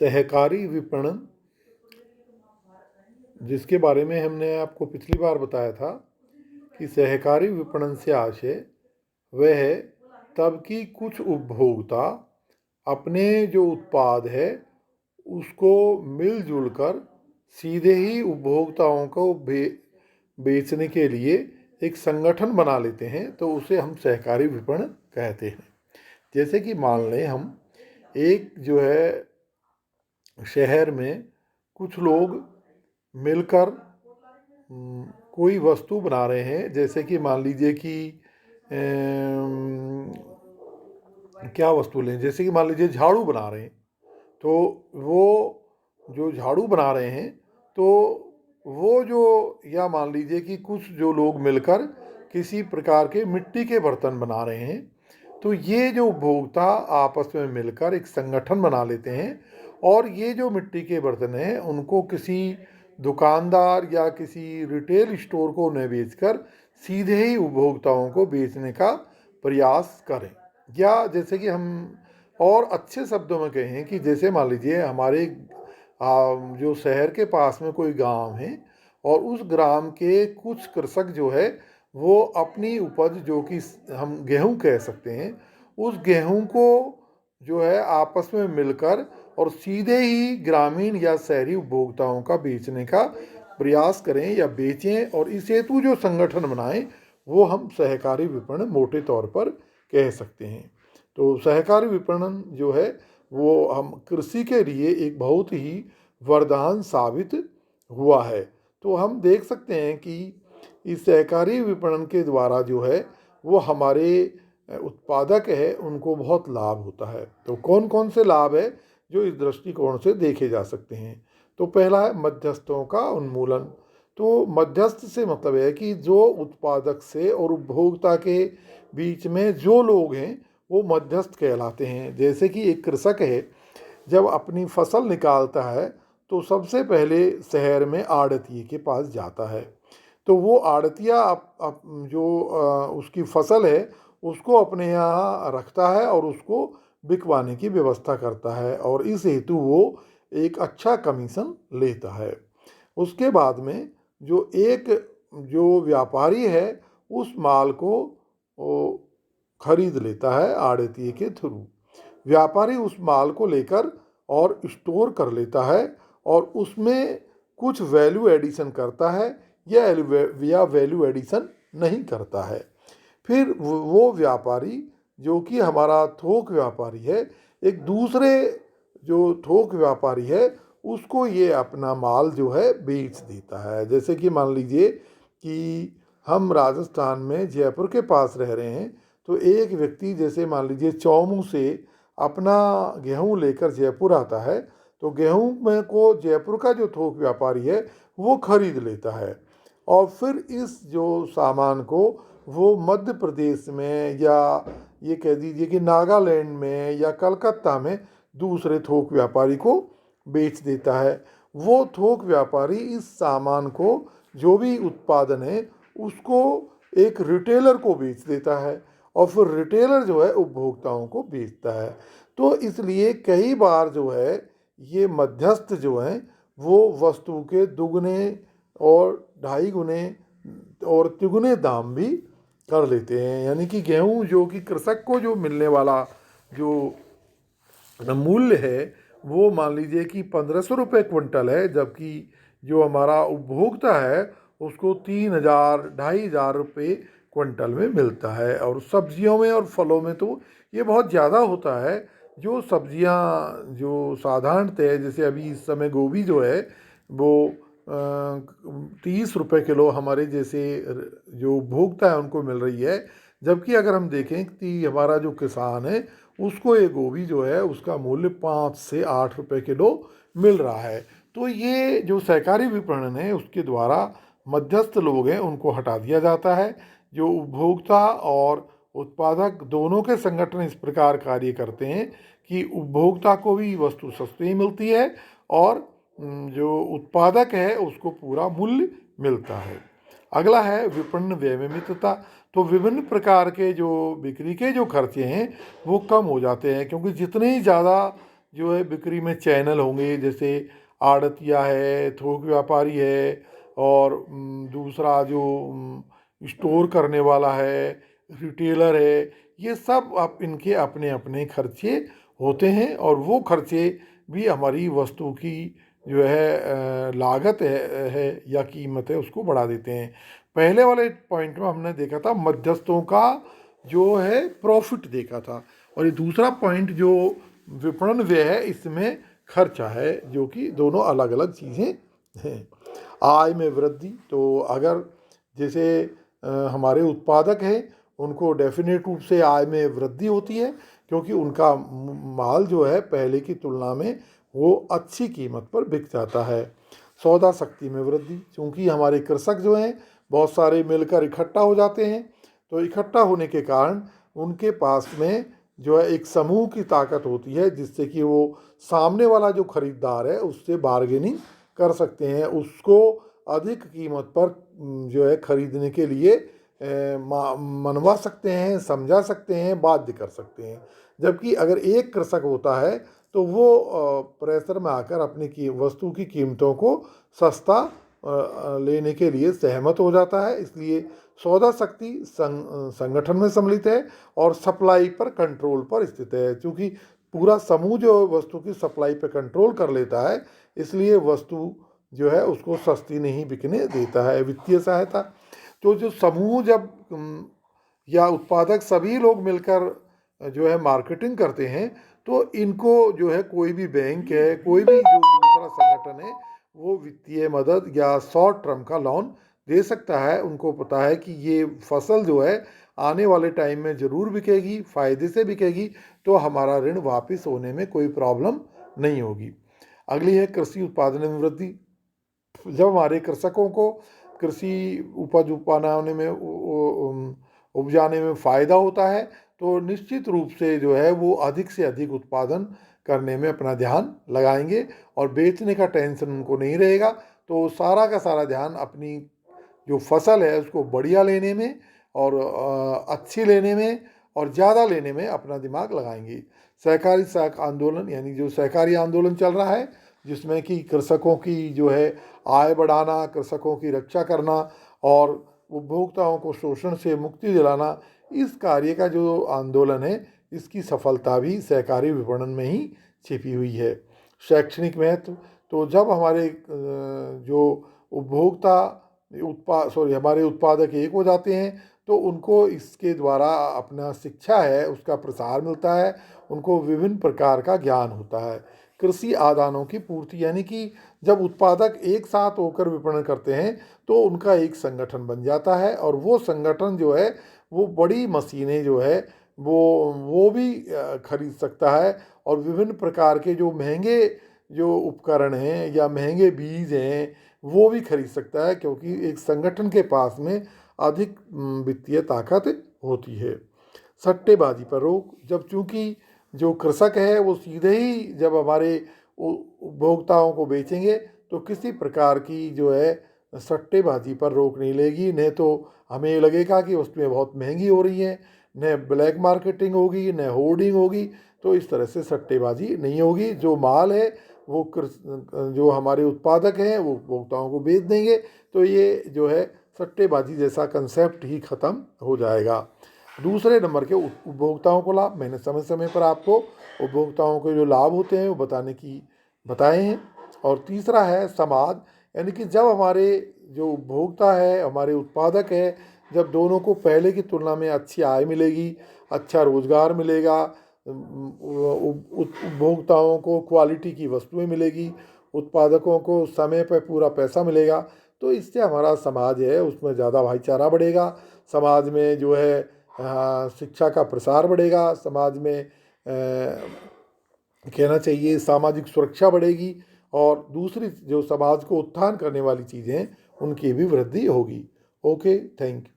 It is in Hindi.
सहकारी विपणन, जिसके बारे में हमने आपको पिछली बार बताया था कि सहकारी विपणन से आशय वह है तब कि कुछ उपभोक्ता अपने जो उत्पाद है उसको मिलजुल कर सीधे ही उपभोक्ताओं को बेचने के लिए एक संगठन बना लेते हैं, तो उसे हम सहकारी विपणन कहते हैं। जैसे कि मान लें हम एक जो है शहर में कुछ लोग मिलकर कोई वस्तु बना रहे हैं। जैसे कि मान लीजिए कि क्या वस्तु लें, जैसे कि मान लीजिए झाड़ू बना रहे हैं, तो वो जो झाड़ू बना रहे हैं तो वो जो, या मान लीजिए कि कुछ जो लोग मिलकर किसी प्रकार के मिट्टी के बर्तन बना रहे हैं, तो ये जो उपभोक्ता आपस में मिलकर एक संगठन बना लेते हैं और ये जो मिट्टी के बर्तन हैं उनको किसी दुकानदार या किसी रिटेल स्टोर को न बेचकर सीधे ही उपभोक्ताओं को बेचने का प्रयास करें। या जैसे कि हम और अच्छे शब्दों में कहें कि जैसे मान लीजिए हमारे जो शहर के पास में कोई गांव है और उस ग्राम के कुछ कृषक जो है वो अपनी उपज, जो कि हम गेहूं कह सकते हैं, उस गेहूं को जो है आपस में मिलकर और सीधे ही ग्रामीण या शहरी उपभोक्ताओं का बेचने का प्रयास करें या बेचें, और इस हेतु जो संगठन बनाएं वो हम सहकारी विपणन मोटे तौर पर कह सकते हैं। तो सहकारी विपणन जो है वो हम कृषि के लिए एक बहुत ही वरदान साबित हुआ है। तो हम देख सकते हैं कि इस सहकारी विपणन के द्वारा जो है वो हमारे उत्पादक है उनको बहुत लाभ होता है। तो कौन कौन से लाभ है जो इस दृष्टिकोण से देखे जा सकते हैं? तो पहला है मध्यस्थों का उन्मूलन। तो मध्यस्थ से मतलब है कि जो उत्पादक से और उपभोक्ता के बीच में जो लोग हैं वो मध्यस्थ कहलाते हैं। जैसे कि एक कृषक है, जब अपनी फसल निकालता है तो सबसे पहले शहर में आड़तिये के पास जाता है। तो वो आड़तिया जो उसकी फसल है उसको अपने यहाँ रखता है और उसको बिकवाने की व्यवस्था करता है, और इस हेतु वो एक अच्छा कमीशन लेता है। उसके बाद में जो व्यापारी है उस माल को वो खरीद लेता है आड़तिये के थ्रू। व्यापारी उस माल को लेकर और स्टोर कर लेता है और उसमें कुछ वैल्यू एडिशन करता है या वैल्यू एडिशन नहीं करता है। फिर वो व्यापारी जो कि हमारा थोक व्यापारी है, एक दूसरे जो थोक व्यापारी है उसको ये अपना माल जो है बेच देता है। जैसे कि मान लीजिए कि हम राजस्थान में जयपुर के पास रह रहे हैं, तो एक व्यक्ति जैसे मान लीजिए चौमू से अपना गेहूं लेकर जयपुर आता है, तो गेहूं में को जयपुर का जो थोक व्यापारी है वो खरीद लेता है और फिर इस जो सामान को वो मध्य प्रदेश में या ये कह दीजिए कि नागालैंड में या कलकत्ता में दूसरे थोक व्यापारी को बेच देता है। वो थोक व्यापारी इस सामान को, जो भी उत्पादन है, उसको एक रिटेलर को बेच देता है और फिर रिटेलर जो है उपभोक्ताओं को बेचता है। तो इसलिए कई बार जो है ये मध्यस्थ जो हैं वो वस्तु के दुगने और ढाई गुने और तिगुने दाम भी कर लेते हैं। यानी कि गेहूं जो कि कृषक को जो मिलने वाला जो मूल्य है वो मान लीजिए कि 1500 रुपये क्विंटल है, जबकि जो हमारा उपभोक्ता है उसको 3000 2,500 रुपये क्विंटल में मिलता है। और सब्जियों में और फलों में तो ये बहुत ज़्यादा होता है। जो सब्जियां जो साधारणतः, जैसे अभी इस समय गोभी जो है वो 30 रुपये किलो हमारे जैसे जो उपभोक्ता है उनको मिल रही है, जबकि अगर हम देखें कि हमारा जो किसान है उसको ये गोभी जो है उसका मूल्य 5 से 8 रुपये किलो मिल रहा है। तो ये जो सहकारी विपणन है उसके द्वारा मध्यस्थ लोग हैं उनको हटा दिया जाता है। जो उपभोक्ता और उत्पादक दोनों के संगठन इस प्रकार कार्य करते हैं कि उपभोक्ता को भी वस्तु सस्ती मिलती है और जो उत्पादक है उसको पूरा मूल्य मिलता है। अगला है विपणन व्ययमितता। तो विभिन्न प्रकार के जो बिक्री के जो खर्चे हैं वो कम हो जाते हैं, क्योंकि जितने ही ज़्यादा जो है बिक्री में चैनल होंगे, जैसे आड़तिया है, थोक व्यापारी है, और दूसरा जो स्टोर करने वाला है, रिटेलर है, ये सब आप इनके अपने अपने खर्चे होते हैं, और वो खर्चे भी हमारी वस्तु की जो है लागत है या कीमत है उसको बढ़ा देते हैं। पहले वाले पॉइंट में हमने देखा था मध्यस्थों का जो है प्रॉफिट देखा था, और ये दूसरा पॉइंट जो विपणन व्यय है इसमें खर्चा है, जो कि दोनों अलग अलग चीज़ें हैं। आय में वृद्धि, तो अगर जैसे हमारे उत्पादक हैं उनको डेफिनेट रूप से आय में वृद्धि होती है, क्योंकि उनका माल जो है पहले की तुलना में वो अच्छी कीमत पर बिक जाता है। सौदा शक्ति में वृद्धि, क्योंकि हमारे कृषक जो हैं बहुत सारे मिलकर इकट्ठा हो जाते हैं, तो इकट्ठा होने के कारण उनके पास में जो है एक समूह की ताकत होती है, जिससे कि वो सामने वाला जो खरीदार है उससे बार्गेनिंग कर सकते हैं, उसको अधिक कीमत पर जो है खरीदने के लिए मनवा सकते हैं, समझा सकते हैं, बाध्य कर सकते हैं। जबकि अगर एक कृषक होता है तो वो प्रेशर में आकर अपनी वस्तु की कीमतों को सस्ता लेने के लिए सहमत हो जाता है। इसलिए सौदा शक्ति संगठन में सम्मिलित है और सप्लाई पर कंट्रोल पर स्थित है, क्योंकि पूरा समूह जो वस्तु की सप्लाई पर कंट्रोल कर लेता है, इसलिए वस्तु जो है उसको सस्ती नहीं बिकने देता है। वित्तीय सहायता, तो जो समूह जब या उत्पादक सभी लोग मिलकर जो है मार्केटिंग करते हैं, तो इनको जो है कोई भी बैंक है, कोई भी जो दूसरा संगठन है, वो वित्तीय मदद या शॉर्ट टर्म का लोन दे सकता है। उनको पता है कि ये फसल जो है आने वाले टाइम में ज़रूर बिकेगी, फ़ायदे से बिकेगी, तो हमारा ऋण वापस होने में कोई प्रॉब्लम नहीं होगी। अगली है कृषि उत्पादन में वृद्धि। जब हमारे कृषकों को कृषि उपज बनाने में उपजाने में फ़ायदा होता है, तो निश्चित रूप से जो है वो अधिक से अधिक उत्पादन करने में अपना ध्यान लगाएंगे, और बेचने का टेंशन उनको नहीं रहेगा, तो सारा का सारा ध्यान अपनी जो फसल है उसको बढ़िया लेने में और अच्छी लेने में और ज़्यादा लेने में अपना दिमाग लगाएंगे। सहकारी आंदोलन, यानी जो सहकारी आंदोलन चल रहा है, जिसमें कि कृषकों की जो है आय बढ़ाना, कृषकों की रक्षा करना और उपभोक्ताओं को शोषण से मुक्ति दिलाना, इस कार्य का जो आंदोलन है इसकी सफलता भी सहकारी विपणन में ही छिपी हुई है। शैक्षणिक महत्व, तो जब हमारे जो उपभोक्ता हमारे उत्पादक एक हो जाते हैं, तो उनको इसके द्वारा अपना शिक्षा है उसका प्रसार मिलता है, उनको विभिन्न प्रकार का ज्ञान होता है। कृषि आदानों की पूर्ति, यानी कि जब उत्पादक एक साथ होकर विपणन करते हैं तो उनका एक संगठन बन जाता है, और वो संगठन जो है वो बड़ी मशीनें जो है वो भी खरीद सकता है, और विभिन्न प्रकार के जो महंगे जो उपकरण हैं या महंगे बीज हैं वो भी खरीद सकता है, क्योंकि एक संगठन के पास में अधिक वित्तीय ताकत होती है। सट्टेबाजी पर रोक, जब चूंकि जो कृषक है वो सीधे ही जब हमारे उपभोक्ताओं को बेचेंगे, तो किसी प्रकार की जो है सट्टेबाजी पर रोक नहीं लेगी, नहीं तो हमें लगेगा कि वस्तुएं बहुत महंगी हो रही हैं, न ब्लैक मार्केटिंग होगी, न होर्डिंग होगी, तो इस तरह से सट्टेबाजी नहीं होगी। जो माल है वो जो हमारे उत्पादक हैं वो उपभोक्ताओं को बेच देंगे, तो ये जो है सट्टेबाजी जैसा कंसेप्ट ही ख़त्म हो जाएगा। दूसरे नंबर के उपभोक्ताओं को लाभ, मैंने समय समय पर आपको उपभोक्ताओं के जो लाभ होते हैं वो बताए हैं। और तीसरा है समाज, यानी कि जब हमारे जो उपभोक्ता है, हमारे उत्पादक है, जब दोनों को पहले की तुलना में अच्छी आय मिलेगी, अच्छा रोजगार मिलेगा, उपभोक्ताओं को क्वालिटी की वस्तुएं मिलेगी, उत्पादकों को समय पर पूरा पैसा मिलेगा, तो इससे हमारा समाज है उसमें ज़्यादा भाईचारा बढ़ेगा, समाज में जो है शिक्षा का प्रसार बढ़ेगा, समाज में कहना चाहिए सामाजिक सुरक्षा बढ़ेगी, और दूसरी जो समाज को उत्थान करने वाली चीज़ें हैं उनकी भी वृद्धि होगी। Okay, thank you.